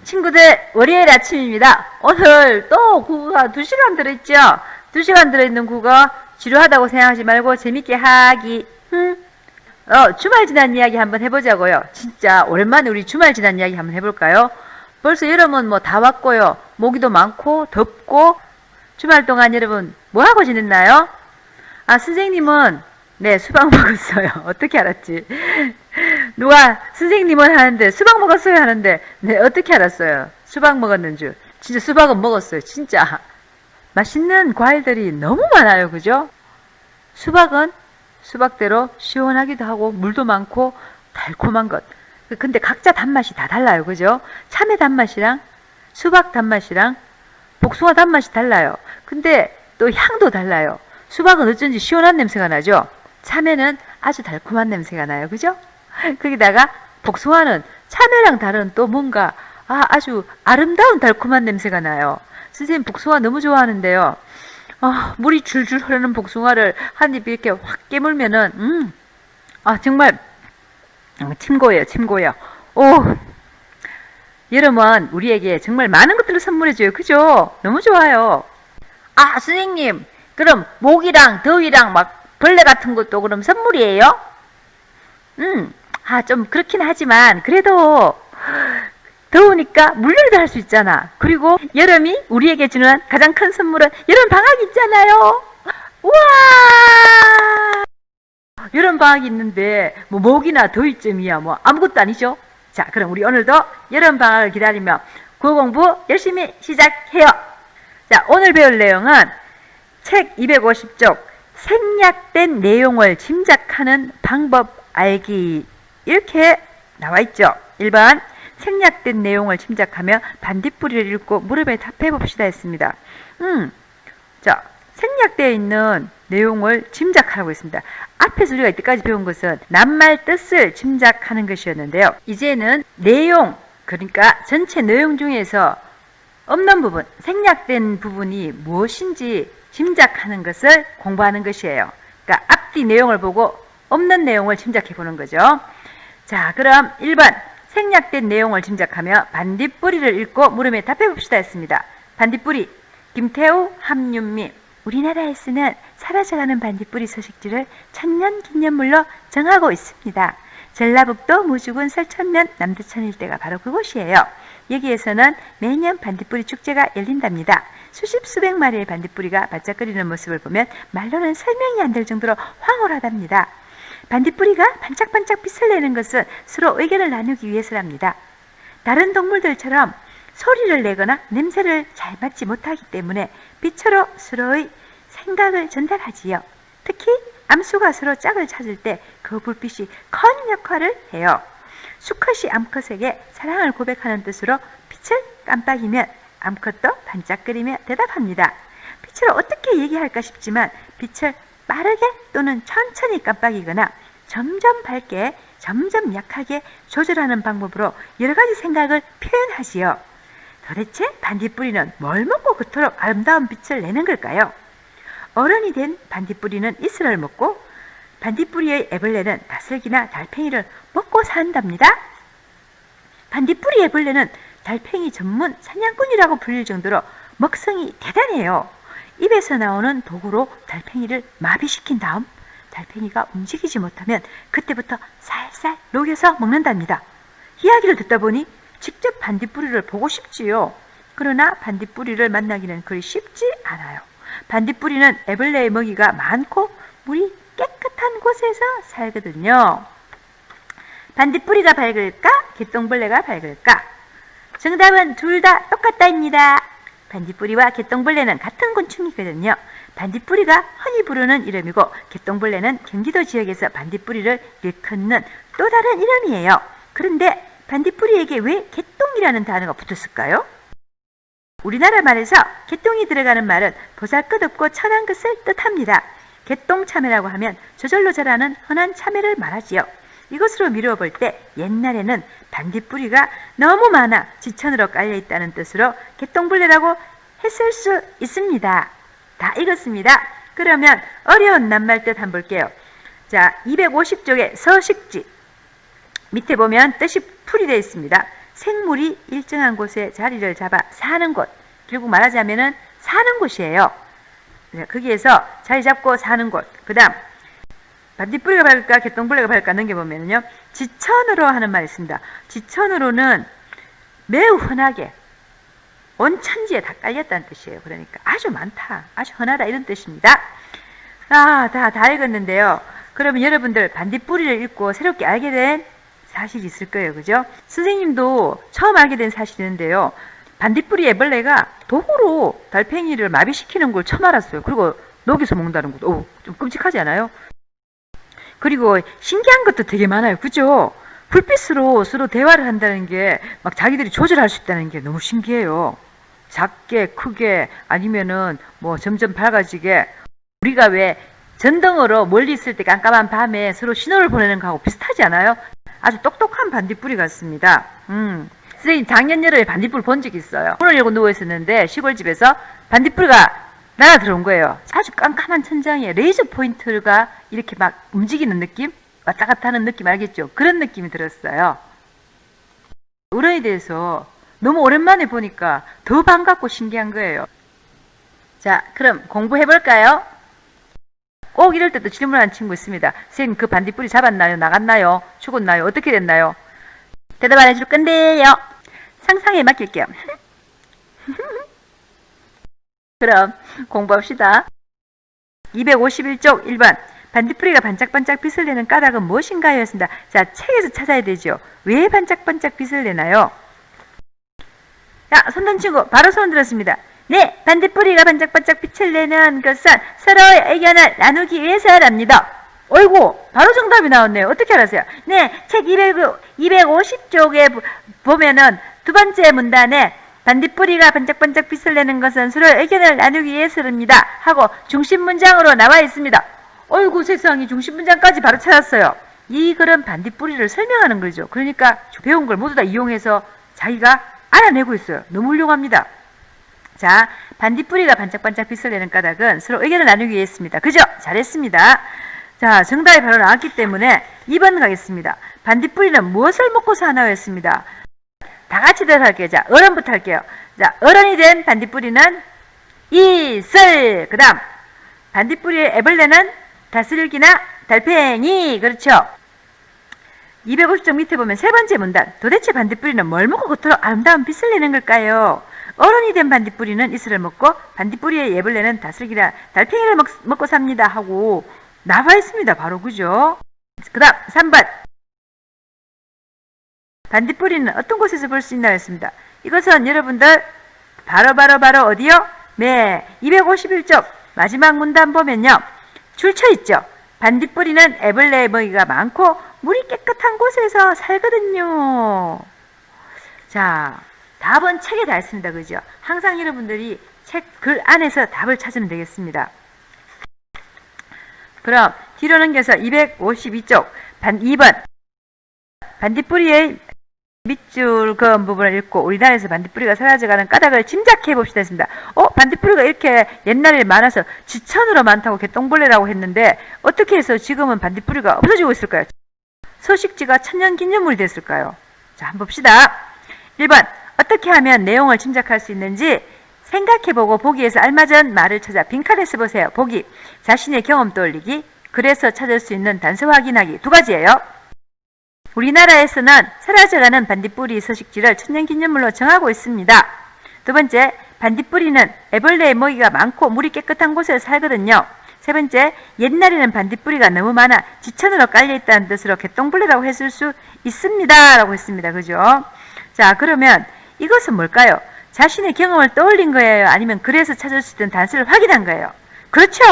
친구들, 월요일 아침입니다. 오늘 또 국어가 2시간 들어있죠? 2시간 들어있는 국어 지루하다고 생각하지 말고 재밌게 하기. 주말 지난 이야기 한번 해보자고요. 진짜 오랜만에 우리 주말 지난 이야기 한번 해볼까요? 벌써 여름은 뭐 다 왔고요. 모기도 많고 덥고. 주말 동안 여러분 뭐하고 지냈나요? 선생님은 네, 수박 먹었어요. 어떻게 알았지? 누가 선생님은 하는데 수박 먹었어요 하는데 네, 어떻게 알았어요? 수박 먹었는 줄. 진짜 수박은 먹었어요. 진짜 맛있는 과일들이 너무 많아요. 그죠? 수박은 수박대로 시원하기도 하고 물도 많고 달콤한 것. 근데 각자 단맛이 다 달라요. 그죠? 참외 단맛이랑 수박 단맛이랑 복숭아 단맛이 달라요. 근데 또 향도 달라요. 수박은 어쩐지 시원한 냄새가 나죠? 참외는 아주 달콤한 냄새가 나요. 그죠? 거기다가 복숭아는 참외랑 다른 또 뭔가 아주 아름다운 달콤한 냄새가 나요. 선생님 복숭아 너무 좋아하는데요. 물이 줄줄 흐르는 복숭아를 한 입 이렇게 확 깨물면은 정말 침 고여요. 침 고여. 여름은 우리에게 정말 많은 것들을 선물해줘요. 그죠? 너무 좋아요. 선생님 그럼 모기랑 더위랑 막 벌레 같은 것도 그럼 선물이에요? 좀 그렇긴 하지만 그래도 더우니까 물놀이도 할 수 있잖아. 그리고 여름이 우리에게 주는 가장 큰 선물은 여름 방학이 있잖아요. 우와! 여름 방학이 있는데 뭐 모기나 더위쯤이야 뭐 아무것도 아니죠. 자, 그럼 우리 오늘도 여름 방학을 기다리며 국어 공부 열심히 시작해요. 자, 오늘 배울 내용은 책 250쪽 생략된 내용을 짐작하는 방법 알기 이렇게 나와 있죠. 1번 생략된 내용을 짐작하며 반딧불이를 읽고 물음에 답해 봅시다 했습니다. 자, 생략되어 있는 내용을 짐작하라고 했습니다. 앞에서 우리가 이때까지 배운 것은 낱말 뜻을 짐작하는 것이었는데요. 이제는 내용, 그러니까 전체 내용 중에서 없는 부분, 생략된 부분이 무엇인지 짐작하는 것을 공부하는 것이에요. 그러니까 앞뒤 내용을 보고 없는 내용을 짐작해 보는 거죠. 자, 그럼 1번 생략된 내용을 짐작하며 반딧불이를 읽고 물음에 답해 봅시다 했습니다. 반딧불이 김태우, 함윤미. 우리나라에서는 사라져가는 반딧불이 소식지를 천년기념물로 정하고 있습니다. 전라북도 무주군 설천면 남두천 일대가 바로 그곳이에요. 여기에서는 매년 반딧불이 축제가 열린답니다. 수십 수백 마리의 반딧불이가 반짝거리는 모습을 보면 말로는 설명이 안 될 정도로 황홀하답니다. 반딧불이가 반짝반짝 빛을 내는 것은 서로 의견을 나누기 위해서랍니다. 다른 동물들처럼 소리를 내거나 냄새를 잘 맡지 못하기 때문에 빛으로 서로의 생각을 전달하지요. 특히 암수가 서로 짝을 찾을 때 그 불빛이 큰 역할을 해요. 수컷이 암컷에게 사랑을 고백하는 뜻으로 빛을 깜빡이면 암컷도 반짝거리며 대답합니다. 빛을 어떻게 얘기할까 싶지만 빛을 빠르게 또는 천천히 깜빡이거나 점점 밝게 점점 약하게 조절하는 방법으로 여러 가지 생각을 표현하지요. 도대체 반딧불이는 뭘 먹고 그토록 아름다운 빛을 내는 걸까요? 어른이 된 반딧불이는 이슬을 먹고 반딧불이의 애벌레는 다슬기나 달팽이를 먹고 산답니다. 반딧불이 애벌레는 달팽이 전문 사냥꾼이라고 불릴 정도로 먹성이 대단해요. 입에서 나오는 독으로 달팽이를 마비시킨 다음 달팽이가 움직이지 못하면 그때부터 살살 녹여서 먹는답니다. 이야기를 듣다 보니 직접 반딧불이를 보고 싶지요. 그러나 반딧불이를 만나기는 그리 쉽지 않아요. 반딧불이는 애벌레의 먹이가 많고 물이 깨끗한 곳에서 살거든요. 반딧불이가 밝을까? 개똥벌레가 밝을까? 정답은 둘 다 똑같다입니다. 반딧불이와 개똥벌레는 같은 곤충이거든요. 반딧불이가 흔히 부르는 이름이고 개똥벌레는 경기도 지역에서 반딧불이를 일컫는 또 다른 이름이에요. 그런데 반딧불이에게 왜 개똥이라는 단어가 붙었을까요? 우리나라 말에서 개똥이 들어가는 말은 보잘것없고 천한 것을 뜻합니다. 개똥참외라고 하면 저절로 자라는 흔한 참외를 말하지요. 이것으로 미루어 볼 때 옛날에는 반딧불이가 너무 많아 지천으로 깔려있다는 뜻으로 개똥벌레라고 했을 수 있습니다. 다 읽었습니다. 그러면 어려운 낱말 뜻 한번 볼게요. 자, 250쪽에 서식지 밑에 보면 뜻이 풀이 되어 있습니다. 생물이 일정한 곳에 자리를 잡아 사는 곳, 결국 말하자면은 사는 곳이에요. 거기에서 자리 잡고 사는 곳. 그 다음 반딧불이가 밝을까 개똥벌레가 밝을까 넘겨보면요, 지천으로 하는 말이 있습니다. 지천으로는 매우 흔하게 온 천지에 다 깔렸다는 뜻이에요. 그러니까 아주 많다, 아주 흔하다, 이런 뜻입니다. 다 읽었는데요. 그러면 여러분들 반딧불이를 읽고 새롭게 알게 된 사실이 있을 거예요. 그죠? 선생님도 처음 알게 된 사실인데요. 반딧불이 애벌레가 독으로 달팽이를 마비시키는 걸 처음 알았어요. 그리고 녹여서 먹는다는 것도 좀 끔찍하지 않아요? 그리고 신기한 것도 되게 많아요. 그죠? 불빛으로 서로 대화를 한다는 게 막 자기들이 조절할 수 있다는 게 너무 신기해요. 작게 크게 아니면은 뭐 점점 밝아지게, 우리가 왜 전등으로 멀리 있을 때 깜깜한 밤에 서로 신호를 보내는 거하고 비슷하지 않아요? 아주 똑똑한 반딧불이 같습니다. 선생님 작년 여름에 반딧불 본 적이 있어요. 문을 열고 누워있었는데 시골집에서 반딧불이가 날아 들어온 거예요. 아주 깜깜한 천장에 레이저 포인트가 이렇게 막 움직이는 느낌? 왔다 갔다 하는 느낌 알겠죠? 그런 느낌이 들었어요. 우렁에 대해서 너무 오랜만에 보니까 더 반갑고 신기한 거예요. 자, 그럼 공부해볼까요? 꼭 이럴 때도 질문하는 친구 있습니다. 선생님, 그 반딧불이 잡았나요? 나갔나요? 죽었나요? 어떻게 됐나요? 대답 안 해줄 건데요. 상상에 맡길게요. 그럼 공부합시다. 251쪽 1번. 반딧불이가 반짝반짝 빛을 내는 까닭은 무엇인가요? 였습니다. 자, 책에서 찾아야 되죠. 왜 반짝반짝 빛을 내나요? 자, 손든 친구 바로 손 들었습니다. 네, 반딧불이가 반짝반짝 빛을 내는 것은 서로의 의견을 나누기 위해서랍니다. 어이구, 바로 정답이 나왔네요. 어떻게 알았어요? 네, 책 250쪽에 보면은 두 번째 문단에 반딧불이가 반짝반짝 빛을 내는 것은 서로의 의견을 나누기 위해서랍니다 하고 중심 문장으로 나와 있습니다. 어이구, 세상에, 중심 문장까지 바로 찾았어요. 이 글은 반딧불이를 설명하는 거죠. 그러니까 배운 걸 모두 다 이용해서 자기가 알아내고 있어요. 너무 훌륭합니다. 자, 반딧불이가 반짝반짝 빛을 내는 까닭은 서로 의견을 나누기 위해서입니다. 그죠? 잘했습니다. 자, 정답이 바로 나왔기 때문에 2번 가겠습니다. 반딧불이는 무엇을 먹고 사나요? 했습니다. 다 같이 대답할게요. 자, 어른부터 할게요. 자, 어른이 된 반딧불이는 이슬. 그 다음, 반딧불이의 애벌레는 다슬기나 달팽이. 그렇죠? 250쪽 밑에 보면 세 번째 문단. 도대체 반딧불이는 뭘 먹고 그토록 아름다운 빛을 내는 걸까요? 어른이 된 반딧불이는 이슬을 먹고 반딧불이의 애벌레는 다슬기나 달팽이를 먹고 삽니다 하고 나와 있습니다. 바로 그죠? 그 다음 3번. 반딧불이는 어떤 곳에서 볼 수 있나 했습니다. 이것은 여러분들 바로 어디요? 네, 251쪽 마지막 문단 보면요, 줄쳐 있죠. 반딧불이는 애벌레의 먹이가 많고 물이 깨끗한 곳에서 살거든요. 자, 답은 책에 다 있습니다. 그죠? 항상 여러분들이 책 글 안에서 답을 찾으면 되겠습니다. 그럼 뒤로 넘겨서 252쪽 2번. 반딧불이의 밑줄 그은 부분을 읽고 우리나라에서 반딧불이가 사라져가는 까닭을 짐작해 봅시다 했습니다. 반딧불이가 이렇게 옛날에 많아서 지천으로 많다고 개똥벌레라고 했는데 어떻게 해서 지금은 반딧불이가 없어지고 있을까요? 서식지가 천년기념물이 됐을까요? 자, 한번 봅시다. 1번. 어떻게 하면 내용을 짐작할 수 있는지 생각해보고 보기에서 알맞은 말을 찾아 빈칸에 써보세요. 보기. 자신의 경험 떠올리기. 그래서 찾을 수 있는 단서 확인하기. 두 가지예요. 우리나라에서는 사라져가는 반딧불이 서식지를 천년기념물로 정하고 있습니다. 두 번째, 반딧불이는 애벌레의 먹이가 많고 물이 깨끗한 곳에 살거든요. 세 번째, 옛날에는 반딧불이가 너무 많아 지천으로 깔려있다는 뜻으로 개똥벌레라고 했을 수 있습니다 라고 했습니다. 그죠? 자, 그러면 이것은 뭘까요? 자신의 경험을 떠올린 거예요? 아니면 그래서 찾을 수 있는 단서를 확인한 거예요? 그렇죠!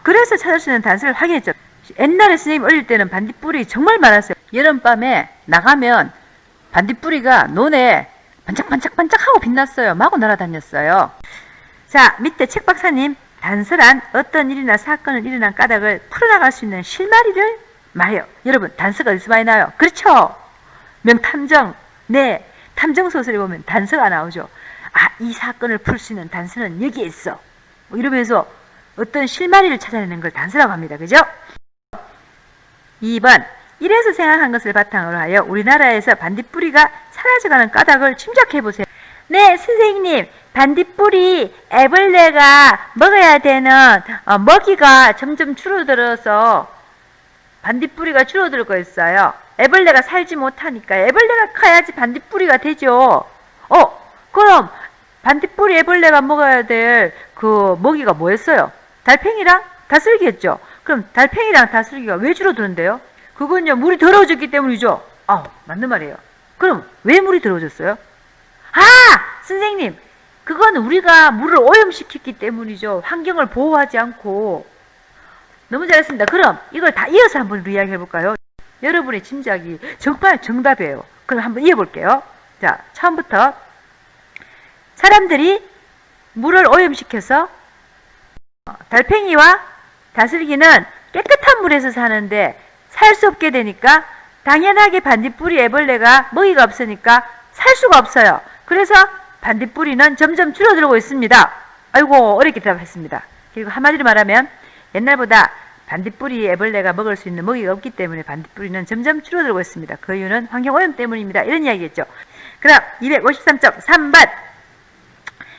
그래서 찾을 수 있는 단서를 확인했죠. 옛날에 선생님 어릴 때는 반딧불이 정말 많았어요. 여름밤에 나가면 반딧불이가 논에 반짝반짝반짝하고 빛났어요. 마구 날아다녔어요. 자, 밑에 책 박사님, 단서란 어떤 일이나 사건을 일어난 까닭을 풀어나갈 수 있는 실마리를 말해요. 여러분, 단서가 어디서 많이 나와요? 그렇죠? 명탐정. 네, 탐정소설에 보면 단서가 나오죠. 아, 이 사건을 풀 수 있는 단서는 여기에 있어. 이러면서 어떤 실마리를 찾아내는 걸 단서라고 합니다. 그죠? 2번. 이래서 생각한 것을 바탕으로 하여 우리나라에서 반딧불이가 사라져가는 까닭을 짐작해보세요. 네, 선생님. 반딧불이 애벌레가 먹어야 되는 먹이가 점점 줄어들어서 반딧불이가 줄어들고 있어요. 애벌레가 살지 못하니까. 애벌레가 커야지 반딧불이가 되죠. 그럼 반딧불이 애벌레가 먹어야 될 그 먹이가 뭐였어요? 달팽이랑 다슬기였죠. 그럼 달팽이랑 다슬기가 왜 줄어드는데요? 그건요, 물이 더러워졌기 때문이죠. 맞는 말이에요. 그럼 왜 물이 더러워졌어요? 선생님, 그건 우리가 물을 오염시켰기 때문이죠. 환경을 보호하지 않고. 너무 잘했습니다. 그럼 이걸 다 이어서 한번 이야기해 볼까요? 여러분의 짐작이 정말 정답이에요. 그럼 한번 이어볼게요. 자, 처음부터 사람들이 물을 오염시켜서 달팽이와 다슬기는 깨끗한 물에서 사는데 살 수 없게 되니까 당연하게 반딧불이 애벌레가 먹이가 없으니까 살 수가 없어요. 그래서 반딧불이는 점점 줄어들고 있습니다. 아이고, 어렵게 대답했습니다. 그리고 한마디로 말하면 옛날보다 반딧불이 애벌레가 먹을 수 있는 먹이가 없기 때문에 반딧불이는 점점 줄어들고 있습니다. 그 이유는 환경오염 때문입니다. 이런 이야기겠죠. 그럼 253.3번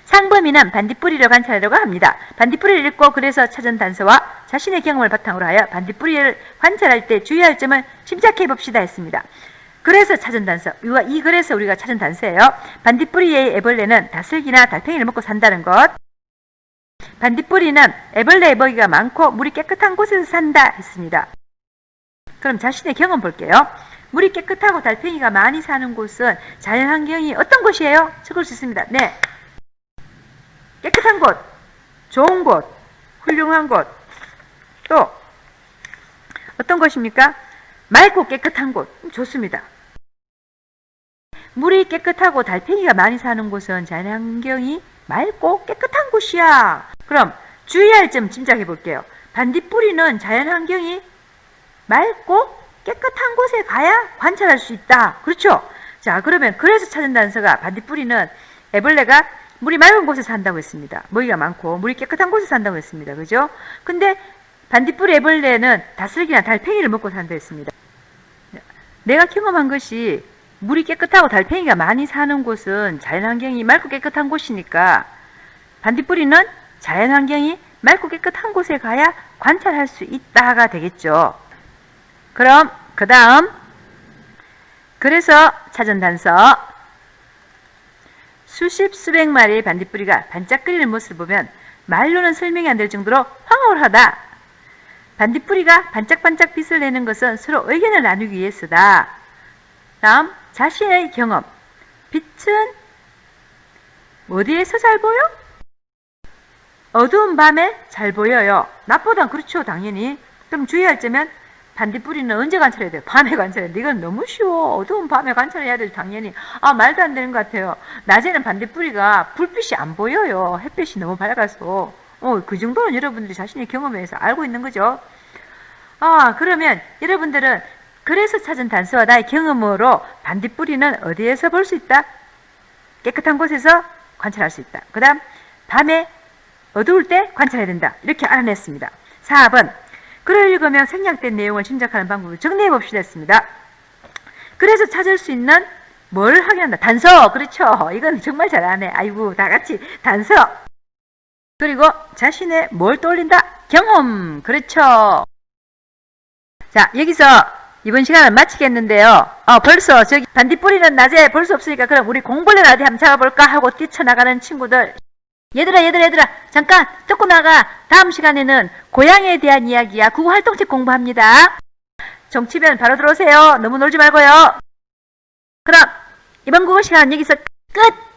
상범이는 반딧불이를 관찰하려고 합니다. 반딧불이를 읽고 그래서 찾은 단서와 자신의 경험을 바탕으로 하여 반딧불이를 관찰할 때 주의할 점을 짐작해 봅시다 했습니다. 그래서 찾은 단서. 그래서 우리가 찾은 단서예요. 반딧불이의 애벌레는 다슬기나 달팽이를 먹고 산다는 것. 반딧불이는 애벌레의 먹이가 많고 물이 깨끗한 곳에서 산다 했습니다. 그럼 자신의 경험 볼게요. 물이 깨끗하고 달팽이가 많이 사는 곳은 자연환경이 어떤 곳이에요? 적을 수 있습니다. 네. 깨끗한 곳, 좋은 곳, 훌륭한 곳. 또 어떤 곳입니까? 맑고 깨끗한 곳. 좋습니다. 물이 깨끗하고 달팽이가 많이 사는 곳은 자연환경이 맑고 깨끗한 곳이야. 그럼 주의할 점 짐작해 볼게요. 반딧불이는 자연환경이 맑고 깨끗한 곳에 가야 관찰할 수 있다. 그렇죠? 자, 그러면 그래서 찾은 단서가 반딧불이는 애벌레가 물이 맑은 곳에 산다고 했습니다. 먹이가 많고 물이 깨끗한 곳에 산다고 했습니다. 그죠? 근데 반딧불이 애벌레는 다슬기나 달팽이를 먹고 산다고 했습니다. 내가 경험한 것이 물이 깨끗하고 달팽이가 많이 사는 곳은 자연환경이 맑고 깨끗한 곳이니까 반딧불이는 자연환경이 맑고 깨끗한 곳에 가야 관찰할 수 있다가 되겠죠. 그럼 그 다음 그래서 찾은 단서 수십 수백 마리의 반딧불이가 반짝거리는 모습을 보면 말로는 설명이 안 될 정도로 황홀하다. 반딧불이가 반짝반짝 빛을 내는 것은 서로 의견을 나누기 위해서다. 다음 자신의 경험. 빛은 어디에서 잘 보여? 어두운 밤에 잘 보여요. 낮보단 그렇죠, 당연히. 그럼 주의할 점은 반딧불이는 언제 관찰해야 돼요? 밤에 관찰해야 돼. 이건 너무 쉬워. 어두운 밤에 관찰해야 돼, 당연히. 말도 안 되는 것 같아요. 낮에는 반딧불이가 불빛이 안 보여요. 햇빛이 너무 밝아서. 그 정도는 여러분들이 자신의 경험에서 알고 있는 거죠. 그러면 여러분들은 그래서 찾은 단서와 나의 경험으로 반딧불이는 어디에서 볼 수 있다? 깨끗한 곳에서 관찰할 수 있다. 그 다음 밤에 어두울 때 관찰해야 된다. 이렇게 알아냈습니다. 4번 글을 읽으며 생략된 내용을 짐작하는 방법을 정리해 봅시다 했습니다. 그래서 찾을 수 있는 뭘 확인한다. 단서. 그렇죠. 이건 정말 잘하네. 아이고, 다 같이 단서. 그리고 자신의 뭘 떠올린다? 경험. 그렇죠. 자, 여기서 이번 시간을 마치겠는데요. 벌써 저기 반딧불이는 낮에 볼 수 없으니까 그럼 우리 공벌레는 어디 한번 잡아볼까 하고 뛰쳐나가는 친구들. 얘들아 잠깐 쫓고 나가. 다음 시간에는 고양이에 대한 이야기야. 국어 활동책 공부합니다. 정치면 바로 들어오세요. 너무 놀지 말고요. 그럼 이번 국어 시간 여기서 끝.